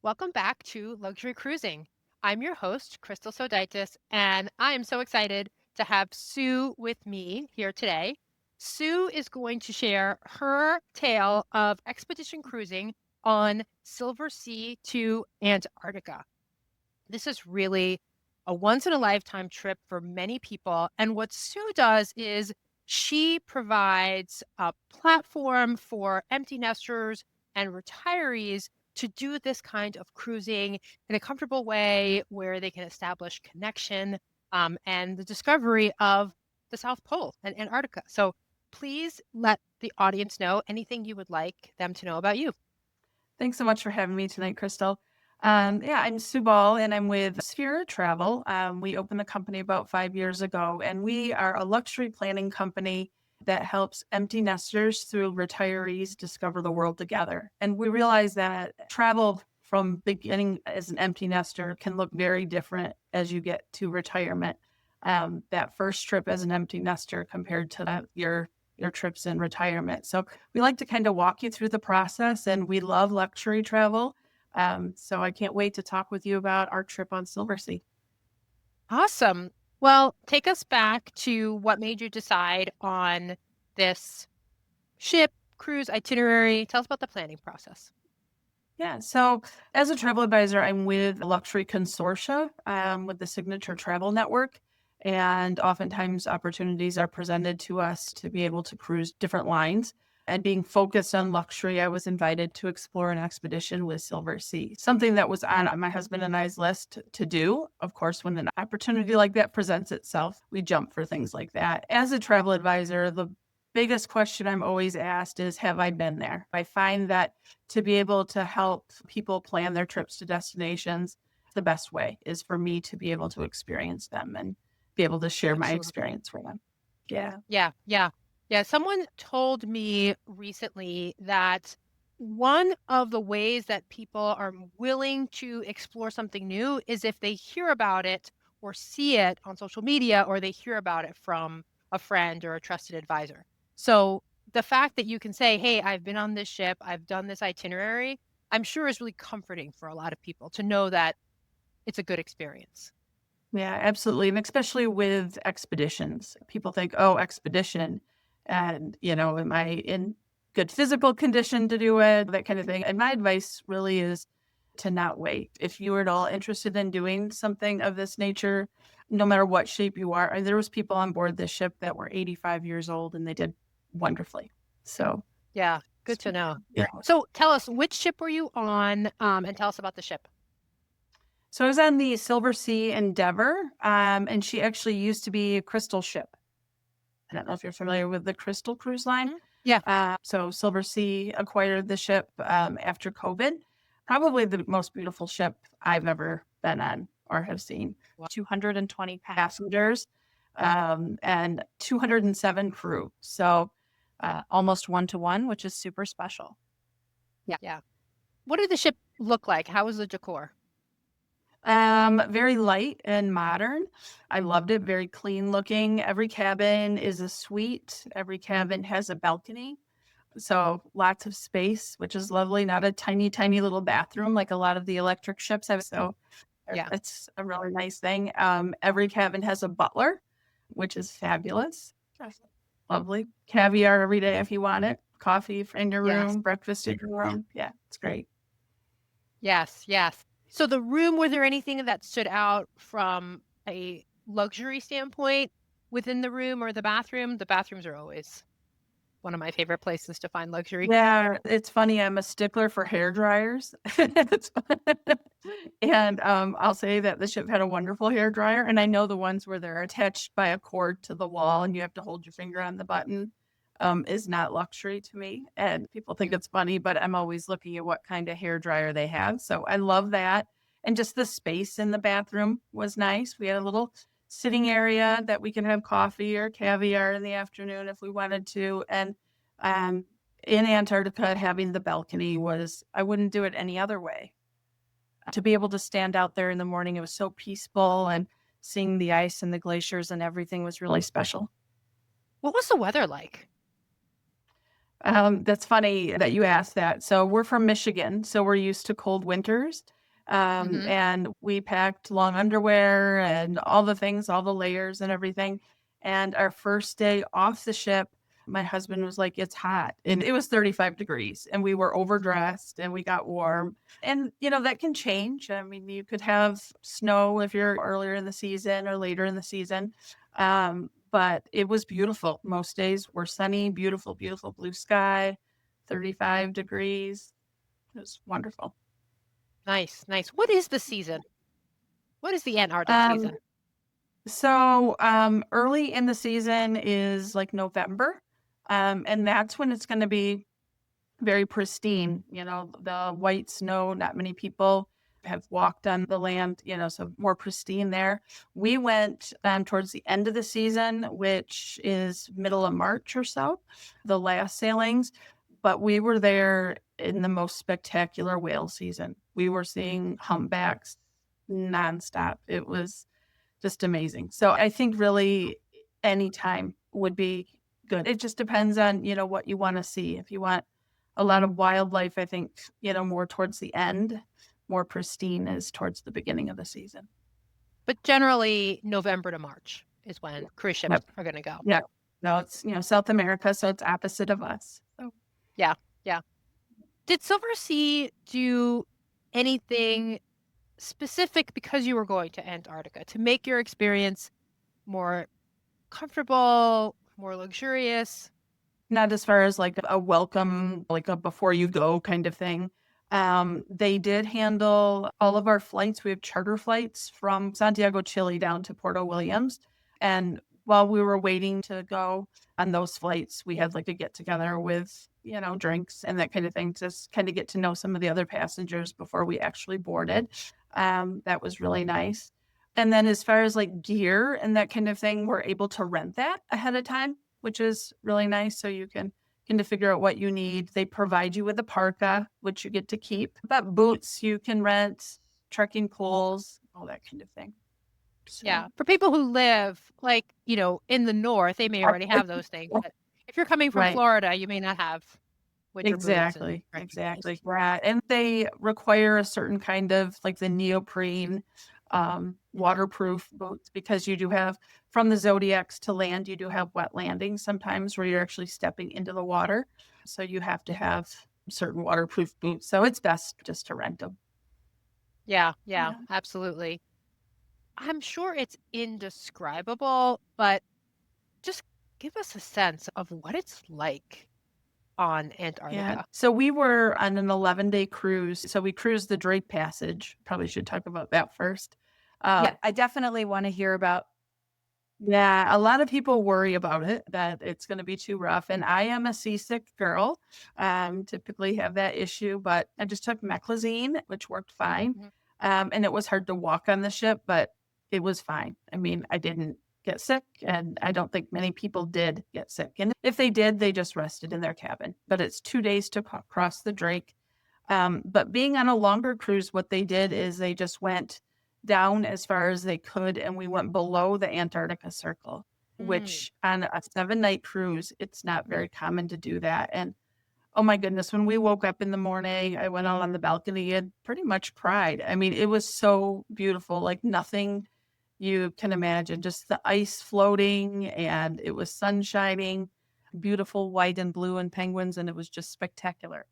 Welcome back to Luxury Cruising. I'm your host, Krystal Sodaitis, and I am so excited to have Sue with me here today. Sue is going to share her tale of expedition cruising on Silversea to Antarctica. This is really a once in a lifetime trip for many people. And what Sue does is she provides a platform for empty nesters and retirees to do this kind of cruising in a comfortable way where they can establish connection and the discovery of the South Pole and Antarctica. So please let the audience know anything you would like them to know about you. Thanks so much for having me tonight, Crystal. I'm Sue Ball, and I'm with Sphere Travel. We opened the company about 5 years ago, and we are a luxury planning company that helps empty nesters through retirees discover the world together. And we realize that travel from beginning as an empty nester can look very different as you get to retirement. That first trip as an empty nester compared to your trips in retirement. So we like to kind of walk you through the process, and we love luxury travel. So I can't wait to talk with you about our trip on Silversea. Awesome. Well, take us back to what made you decide on this ship, cruise, itinerary. Tell us about the planning process. Yeah, so as a travel advisor, I'm with Luxury Consortia with the Signature Travel Network. And oftentimes opportunities are presented to us to be able to cruise different lines. And being focused on luxury, I was invited to explore an expedition with Silversea, something that was on my husband and I's list to do. Of course, when an opportunity like that presents itself, we jump for things like that. As a travel advisor, the biggest question I'm always asked is, have I been there? I find that to be able to help people plan their trips to destinations, the best way is for me to be able to experience them and be able to share my Absolutely. experience for them. Yeah. Yeah, yeah. Yeah, someone told me recently that one of the ways that people are willing to explore something new is if they hear about it or see it on social media or they hear about it from a friend or a trusted advisor. So the fact that you can say, "Hey, I've been on this ship, I've done this itinerary," I'm sure is really comforting for a lot of people to know that it's a good experience. Yeah, absolutely. And especially with expeditions, people think, oh, expedition. And, am I in good physical condition to do it? That kind of thing. And my advice really is to not wait. If you are at all interested in doing something of this nature, no matter what shape you are, there was people on board this ship that were 85 years old and they did wonderfully. So, Yeah, good to know. yeah. So tell us, which ship were you on, and tell us about the ship. So I was on the Silversea Endeavor, and she actually used to be a Krystal ship. I don't know if you're familiar with the Krystal cruise line. Mhm. Yeah. So Silversea acquired the ship after COVID. Probably the most beautiful ship I've ever been on or have seen. Wow. 220 passengers and 207 crew. So almost one to one, which is super special. Yeah. Yeah. What did the ship look like? How was the decor? Very light and modern. I loved it. Very clean looking. Every cabin is a suite. Every cabin has a balcony. So lots of space, which is lovely. Not a tiny, tiny little bathroom like a lot of the electric ships have. So Yeah. it's a really nice thing. Every cabin has a butler, which is fabulous. Yes. Lovely. Caviar every day if you want it. Coffee in your Yes. room, breakfast in your room. Yeah, it's great. Yes. Yes. So the room, were there anything that stood out from a luxury standpoint within the room or the bathroom? The bathrooms are always one of my favorite places to find luxury. Yeah, it's funny, I'm a stickler for hair dryers. It's and, I'll say that the ship had a wonderful hair dryer, and I know the ones where they're attached by a cord to the wall and you have to hold your finger on the button, is not luxury to me, and people think Mm. it's funny, but I'm always looking at what kind of hair dryer they have, so I love that, and just the space in the bathroom was nice. We had a little sitting area that we could have coffee or caviar in the afternoon if we wanted to, and um, in Antarctica, having the balcony was I wouldn't do it any other way. To be able to stand out there in the morning, it was so peaceful and seeing the ice and the glaciers and everything was really special. What was the weather like? That's funny that you asked that. So we're from Michigan, so we're used to cold winters. Mhm. And we packed long underwear and all the things, all the layers and everything. And our first day off the ship, my husband was like, "It's hot." And it was 35 degrees and we were overdressed and we got warm. And, that can change. I mean, you could have snow if you're earlier in the season or later in the season. But it was beautiful. Most days were sunny, beautiful, beautiful blue sky, 35 degrees. It was wonderful. Nice, nice. What is the season? What is the Antarctic Um, season? Early in the season is like November. And that's when it's going to be very pristine, the white snow. Not many people have walked on the land, so more pristine there. We went towards the end of the season, which is middle of March or so, the last sailings, but we were there in the most spectacular whale season. We were seeing humpbacks nonstop. It was just amazing. So I think really any time would be good. It just depends on, what you want to see. If you want a lot of wildlife, I think, more towards the end, more pristine is towards the beginning of the season. But generally, November to March is when cruise ships Yep. are gonna go. Yeah. No, it's, South America, so it's opposite of us. So Yeah, yeah. Did Silversea do anything specific because you were going to Antarctica to make your experience more comfortable, more luxurious? not as far as like a welcome, like a before you go kind of thing. They did handle all of our flights. We have charter flights from Santiago, Chile down to Porto Williams. And while we were waiting to go on those flights, we had like a get together with, drinks and that kind of thing, to kind of get to know some of the other passengers before we actually boarded. That was really nice. And then as far as like gear and that kind of thing, we're able to rent that ahead of time, which is really nice. So you can kind of figure out what you need. They provide you with a parka, which you get to keep. But boots you can rent, trekking poles, all that kind of thing. So Yeah. For people who live like, in the north, they may already have those things. But if you're coming from right. Florida, you may not have winter boots and Exactly. trekking poles. Exactly. Right. And they require a certain kind of like the neoprene Mhm. waterproof boots, because you do have from the Zodiacs to land, you do have wet landings sometimes where you're actually stepping into the water. So you have to have certain waterproof boots. So it's best just to rent them. Yeah, yeah, Yeah. absolutely. I'm sure it's indescribable, but just give us a sense of what it's like on Yeah. Antarctica. So we were on an 11-day cruise. So we cruised the Drake Passage. Probably should talk about that first. Yeah, I definitely wanna hear about. Yeah, a lot of people worry about it, that it's gonna be too rough, and I am a seasick girl, typically have that issue, but I just took Meclizine, which worked fine, Mhm. and it was hard to walk on the ship, but it was fine. I mean, I didn't get sick, and I don't think many people did get sick, and if they did, they just rested in their cabin, but it's 2 days to cross the Drake. But being on a longer cruise, what they did is they just went down as far as they could, and we went below the Antarctica Circle, Mm. which on a 7-night cruise, it's not very common to do that. And oh my goodness, when we woke up in the morning, I went out on the balcony and pretty much cried. I mean, it was so beautiful, like nothing you can imagine, just the ice floating, and it was sun shining, beautiful white and blue and penguins, and it was just spectacular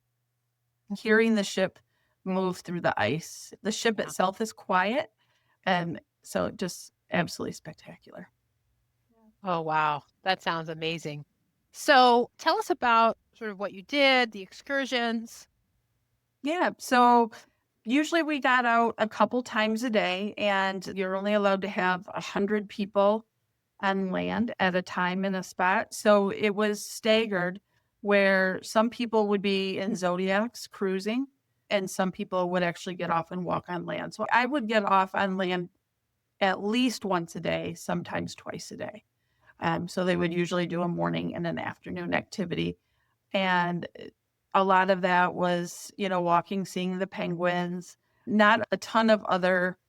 hearing the ship move through the ice. The ship Yeah. itself is quiet, and so just absolutely spectacular. Oh, wow. That sounds amazing. So tell us about sort of what you did, the excursions. Yeah, so usually we got out a couple times a day, and you're only allowed to have 100 people on land at a time in a spot. So it was staggered where some people would be in Zodiacs cruising, and some people would actually get off and walk on land. So I would get off on land at least once a day, sometimes twice a day. So they would usually do a morning and an afternoon activity. And a lot of that was, walking, seeing the penguins, not a ton of other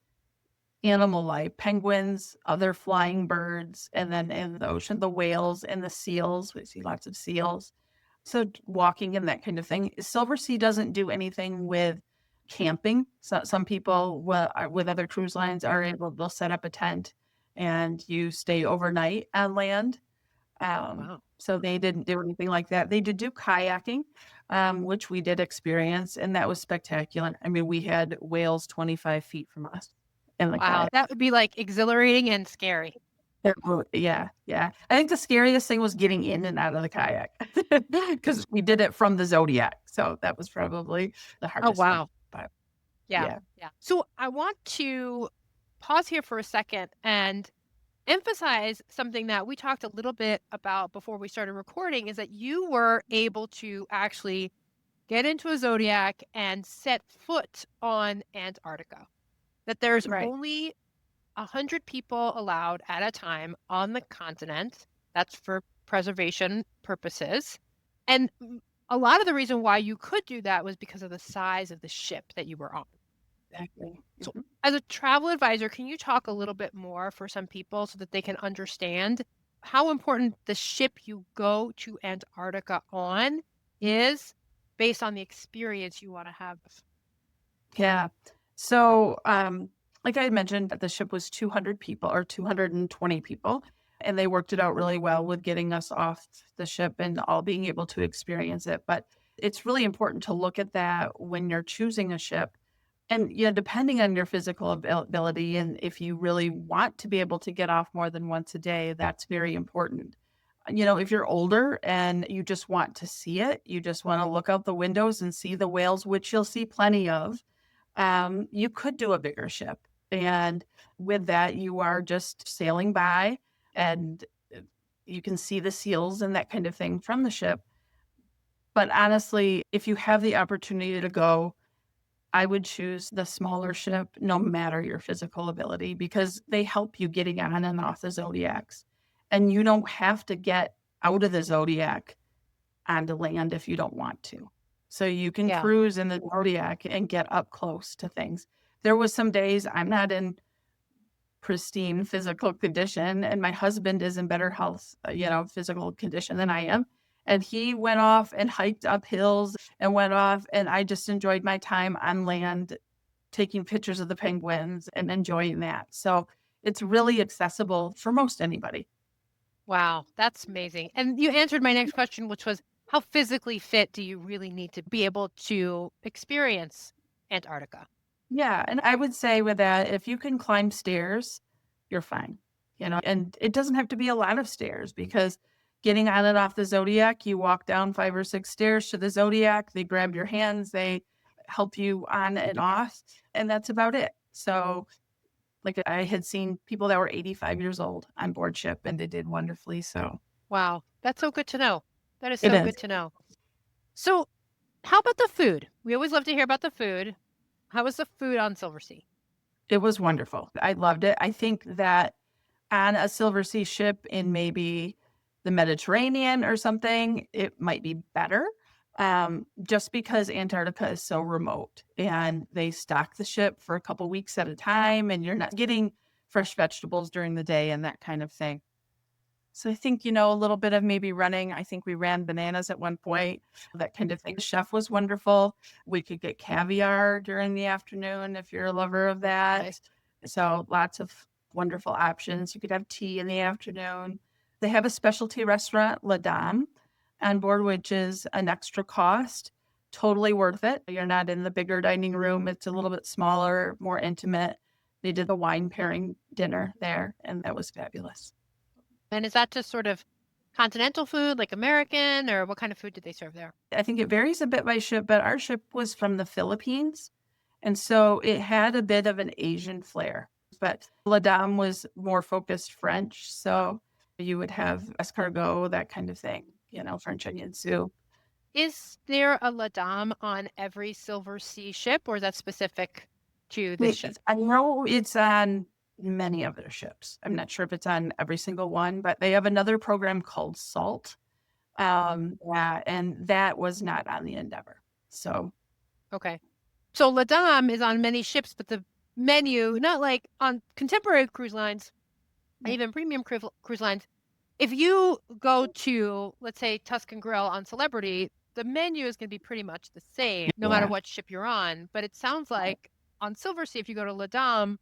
animal life, penguins, other flying birds, and then in the ocean, the whales and the seals. We see lots of seals. So walking and that kind of thing. Silversea doesn't do anything with camping. So some people with other cruise lines are able, they'll set up a tent and you stay overnight on land. Wow. So they didn't do anything like that. They did do kayaking, which we did experience, and that was spectacular. I mean, we had whales 25 feet from us in the Wow. kayak. That would be like exhilarating and scary. Yeah, yeah. I think the scariest thing was getting in and out of the kayak because we did it from the Zodiac. So that was probably the Oh, hardest thing. wow. But Yeah. yeah. Yeah. So I want to pause here for a second and emphasize something that we talked a little bit about before we started recording is that you were able to actually get into a Zodiac and set foot on Antarctica. That there's Right. only 100 people allowed at a time on the continent. That's for preservation purposes. And a lot of the reason why you could do that was because of the size of the ship that you were on. Exactly. So, Mhm. as a travel advisor, can you talk a little bit more for some people so that they can understand how important the ship you go to Antarctica on is based on the experience you want to have? Yeah. So, like I had mentioned, the ship was 200 people or 220 people, and they worked it out really well with getting us off the ship and all being able to experience it. But it's really important to look at that when you're choosing a ship. And depending on your physical ability and if you really want to be able to get off more than once a day, that's very important. If you're older and you just want to see it, you just want to look out the windows and see the whales, which you'll see plenty of, you could do a bigger ship. And with that, you are just sailing by and you can see the seals and that kind of thing from the ship. But honestly, if you have the opportunity to go, I would choose the smaller ship no matter your physical ability because they help you getting on and off the Zodiacs. And you don't have to get out of the Zodiac onto land if you don't want to. So you can Yeah. cruise in the Zodiac and get up close to things. There was some days I'm not in pristine physical condition and my husband is in better health, physical condition than I am. And he went off and hiked up hills and went off and I just enjoyed my time on land taking pictures of the penguins and enjoying that. So it's really accessible for most anybody. Wow, that's amazing. And you answered my next question, which was how physically fit do you really need to be able to experience Antarctica? Yeah, and I would say with that, if you can climb stairs, you're fine. And it doesn't have to be a lot of stairs because getting on and off the Zodiac, you walk down 5 or 6 stairs to the Zodiac, they grab your hands, they help you on and off, and that's about it. So, like I had seen people that were 85 years old on board ship and they did wonderfully. So, Wow, that's so good to know. That is it so is. good to know. So, how about the food? We always love to hear about the food. How was the food on Silversea? It was wonderful. I loved it. I think that on a Silversea ship in maybe the Mediterranean or something, it might be better. Just because Antarctica is so remote and they stock the ship for a couple weeks at a time and you're not getting fresh vegetables during the day and that kind of thing. So I think, a little bit of maybe running. I think we ran bananas at one point, that kind of thing. The chef was wonderful. We could get caviar during the afternoon if you're a lover of that. Nice. So lots of wonderful options. You could have tea in the afternoon. They have a specialty restaurant, La Dame, on board, which is an extra cost. Totally worth it. You're not in the bigger dining room. It's a little bit smaller, more intimate. They did the wine pairing dinner there, and that was fabulous. And is that just sort of continental food, like American, or what kind of food did they serve there? I think it varies a bit by ship, but our ship was from the Philippines. And so it had a bit of an Asian flair. But La Dame was more focused French. So you would have escargot, that kind of thing, French onion soup. Is there a La Dame on every Silversea ship, or is that specific to this ship? I know it's on many of their ships. I'm not sure if it's on every single one, but they have another program called SALT. Yeah, and that was not on the Endeavor. So Okay. So La Dame is on many ships, but the menu, not like on contemporary cruise lines, even premium cruise lines, if you go to, let's say, Tuscan Grill on Celebrity, the menu is going to be pretty much the same no matter Yeah, what ship you're on. But it sounds like on Silversea, if you go to La Dame,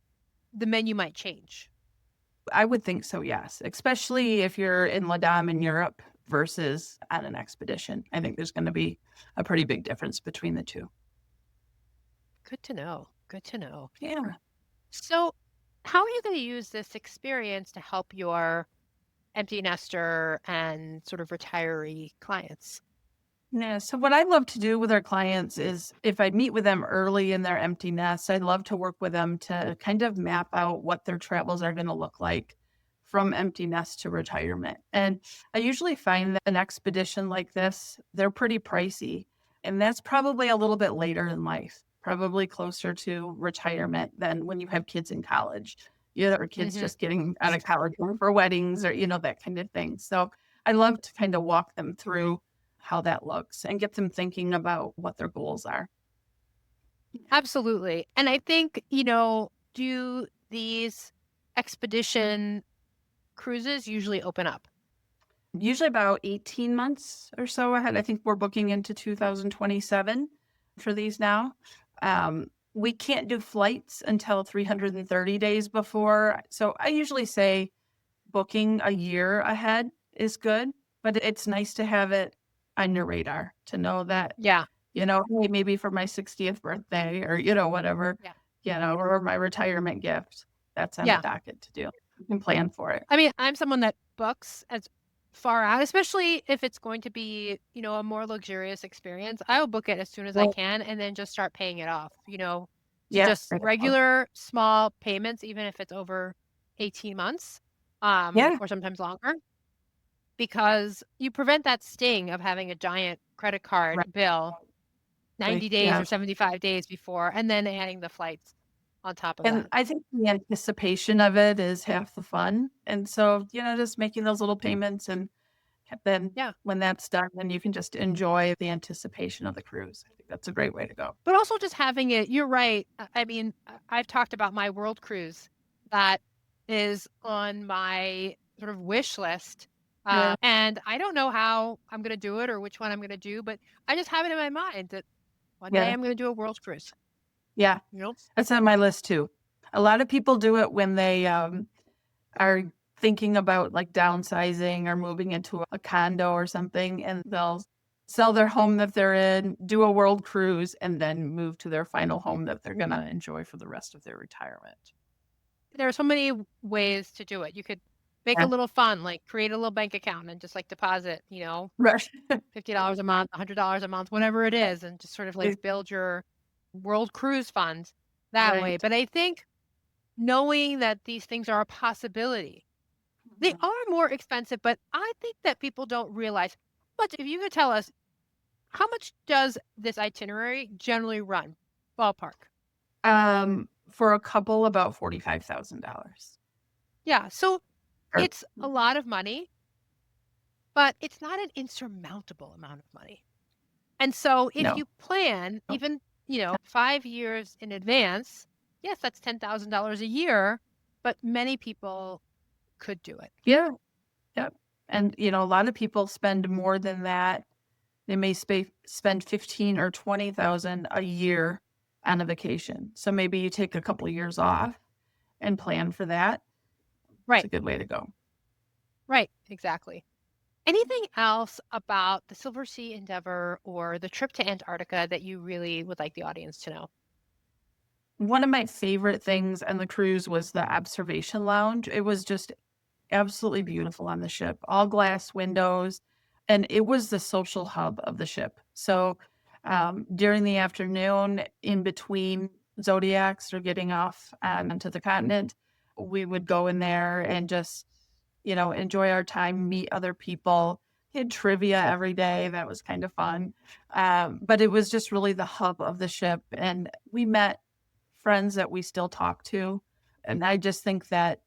the menu might change. I would think so, yes. Especially if you're in La Dame in Europe versus on an expedition. I think there's going to be a pretty big difference between the two. Good to know. Good to know. Yeah. So, how are you going to use this experience to help your empty nester and sort of retiree clients? Yeah. So what I love to do with our clients is if I meet with them early in their empty nest, I'd love to work with them to kind of map out what their travels are going to look like from empty nest to retirement. And I usually find that an expedition like this, they're pretty pricey. And that's probably a little bit later in life, probably closer to retirement than when you have kids in college, or kids Hmm. just getting out of college for weddings or, that kind of thing. So I love to kind of walk them through how that looks and get them thinking about what their goals are. Absolutely. And I think, do these expedition cruises usually open up? Usually about 18 months or so ahead. I think we're booking into 2027 for these now. We can't do flights until 330 days before. So I usually say booking a year ahead is good, but it's nice to have it on your radar to know that, Yeah. hey, maybe for my 60th birthday or, whatever, Yeah. or my retirement gift, that's on the Yeah. docket to do. You can plan for it. I mean, I'm someone that books as far out, especially if it's going to be, a more luxurious experience. I'll book it as soon as I Well, can and then just start paying it off, to yeah. just regular small payments, even if it's over 18 months, Yeah. or sometimes longer, because you prevent that sting of having a giant credit card Right. bill 90 days Yeah. or 75 days before, and then adding the flights on top of And that. I think the anticipation of it is half the fun. And so, just making those little payments and then Yeah. when that's done, then you can just enjoy the anticipation of the cruise. I think that's a great way to go. But also just having it, you're right. I mean, I've talked about my world cruise that is on my sort of wish list. Yeah. And I don't know how I'm going to do it or which one I'm going to do, but I just have it in my mind that one day Yeah. I'm going to do a world cruise. Yeah. You know? That's on my list too. A lot of people do it when they are thinking about like downsizing or moving into a condo or something, and they'll sell their home that they're in, do a world cruise, and then move to their final home that they're going to enjoy for the rest of their retirement. There are so many ways to do it. You could make a Yeah. little fun, like create a little bank account and just like deposit, Right. $50 a month, $100 a month, whatever it is, and just sort of like build your world cruise fund that way. Right. But I think knowing that these things are a possibility, they are more expensive, but I think that people don't realize. But if you could tell us, how much does this itinerary generally run? Ballpark. For a couple, about $45,000. Yeah. So Or it's a lot of money, but it's not an insurmountable amount of money. And so if no. you plan even, 5 years in advance, yes, that's $10,000 a year, but many people could do it. Yeah. Yep. And a lot of people spend more than that. They may spend 15 or 20,000 a year on a vacation. So maybe you take a couple of years off and plan for that. It's Right. a good way to go. Right. Exactly. Anything else about the Silversea Endeavor or the trip to Antarctica that you really would like the audience to know? One of my favorite things on the cruise was the observation lounge. It was just absolutely beautiful on the ship, all glass windows, and it was the social hub of the ship. So during the afternoon, in between zodiacs or getting off onto the continent, we would go in there and just, enjoy our time, meet other people. We had trivia every day. That was kind of fun. But it was just really the hub of the ship. And we met friends that we still talk to. And I just think that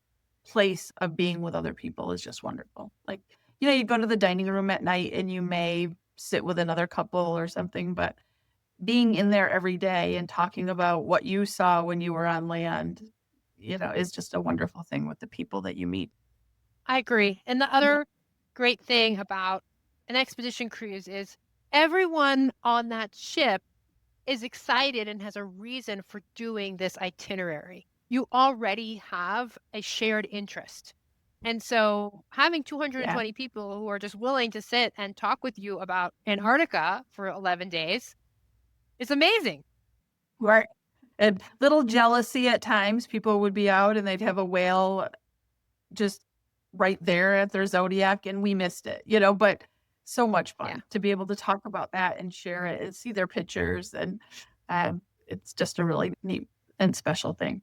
place of being with other people is just wonderful. Like, you go to the dining room at night and you may sit with another couple or something, but being in there every day and talking about what you saw when you were on land, is just a wonderful thing with the people that you meet. I agree. And the Yeah. other great thing about an expedition cruise is everyone on that ship is excited and has a reason for doing this itinerary. You already have a shared interest. And so having Yeah. 220 people who are just willing to sit and talk with you about Antarctica for 11 days is amazing. Right. And little jealousy at times. People would be out and they'd have a whale just right there at their zodiac and we missed it, but so much Yeah. fun to be able to talk about that and share it and see their pictures. And it's just a really neat and special thing.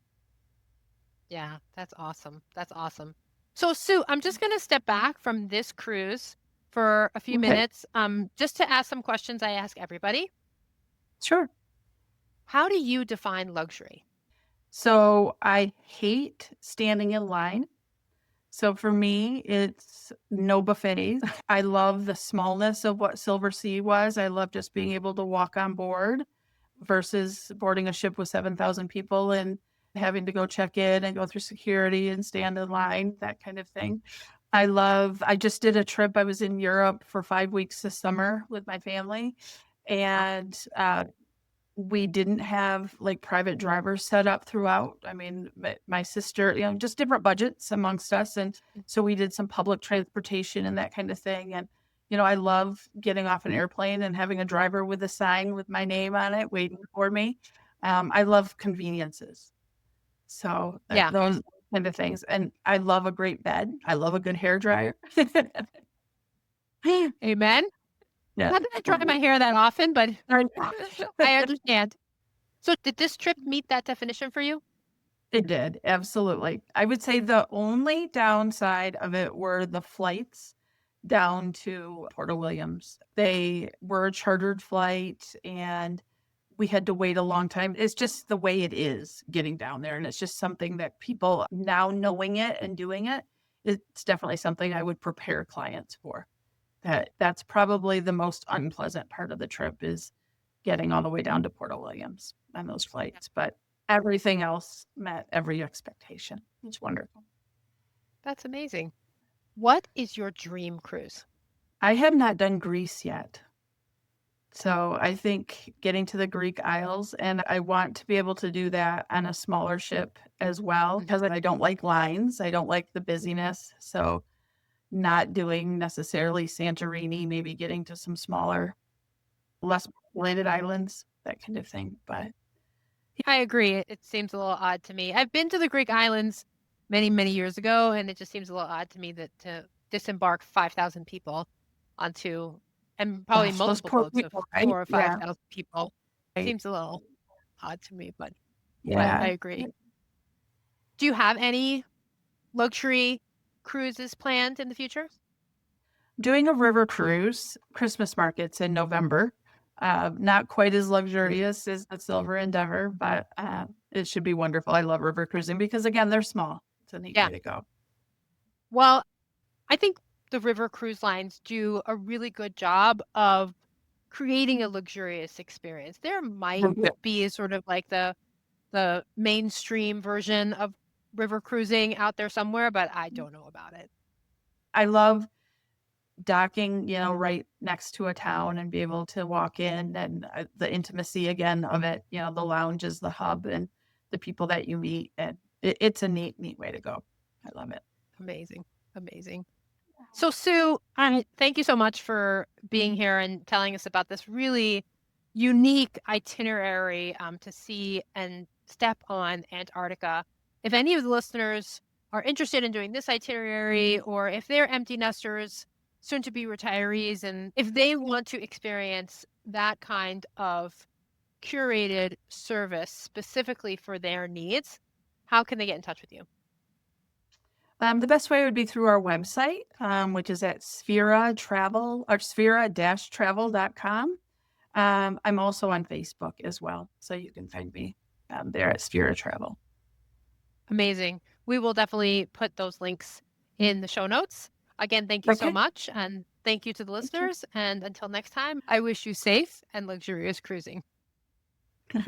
Yeah, that's awesome. That's awesome. So Sue, I'm just going to step back from this cruise for a few Okay. minutes, just to ask some questions I ask everybody. Sure. How do you define luxury? So I hate standing in line. So for me, it's no buffets. I love the smallness of what Silversea was. I love just being able to walk on board versus boarding a ship with 7,000 people and having to go check in and go through security and stand in line, that kind of thing. I just did a trip. I was in Europe for 5 weeks this summer with my family. And we didn't have like private drivers set up throughout. I mean, my sister, just different budgets amongst us. And so we did some public transportation and that kind of thing. And, I love getting off an airplane and having a driver with a sign with my name on it waiting for me. I love conveniences. So Yeah. those kind of things. And I love a great bed. I love a good hair dryer. Amen. Yeah. Not that I dry my hair that often, but I understand. So did this trip meet that definition for you? It did, absolutely. I would say the only downside of it were the flights down to Porto Williams. They were a chartered flight and we had to wait a long time. It's just the way it is getting down there. And it's just something that people now knowing it and doing it, it's definitely something I would prepare clients for. That's probably the most unpleasant part of the trip is getting all the way down to Porto Williams on those flights. But everything else met every expectation. It's wonderful. That's amazing. What is your dream cruise? I have not done Greece yet. So I think getting to the Greek Isles, and I want to be able to do that on a smaller ship as well, because I don't like lines. I don't like the busyness. So not doing necessarily Santorini, maybe getting to some smaller, less populated islands, that kind of thing. But I agree. It seems a little odd to me. I've been to the Greek islands many, many years ago, and it just seems a little odd to me that to disembark 5,000 people onto, and probably gosh, those multiple poor boats of people, right? 4,000 or Yeah. 5,000 people. Right. Seems a little odd to me, but Yeah. I agree. Do you have any luxury cruises planned in the future? Doing a river cruise, Christmas markets in November. Not quite as luxurious as the Silver Endeavor, but it should be wonderful. I love river cruising because, again, they're small. It's a neat Yeah. way to go. Well, I think the river cruise lines do a really good job of creating a luxurious experience. There might be sort of like the mainstream version of river cruising out there somewhere, but I don't know about it. I love docking, right next to a town and be able to walk in and the intimacy again of it, the lounge is the hub and the people that you meet. And it's a neat way to go. I love it. Amazing. Amazing. So Sue, thank you so much for being here and telling us about this really unique itinerary to see and step on Antarctica. If any of the listeners are interested in doing this itinerary, or if they're empty nesters, soon to be retirees, and if they want to experience that kind of curated service specifically for their needs, how can they get in touch with you? The best way would be through our website, which is at sphera-travel.com. I'm also on Facebook as well, so you can find me there at Sphera Travel. Amazing. We will definitely put those links in the show notes. Again, thank you so much, and thank you to the listeners. And until next time, I wish you safe and luxurious cruising.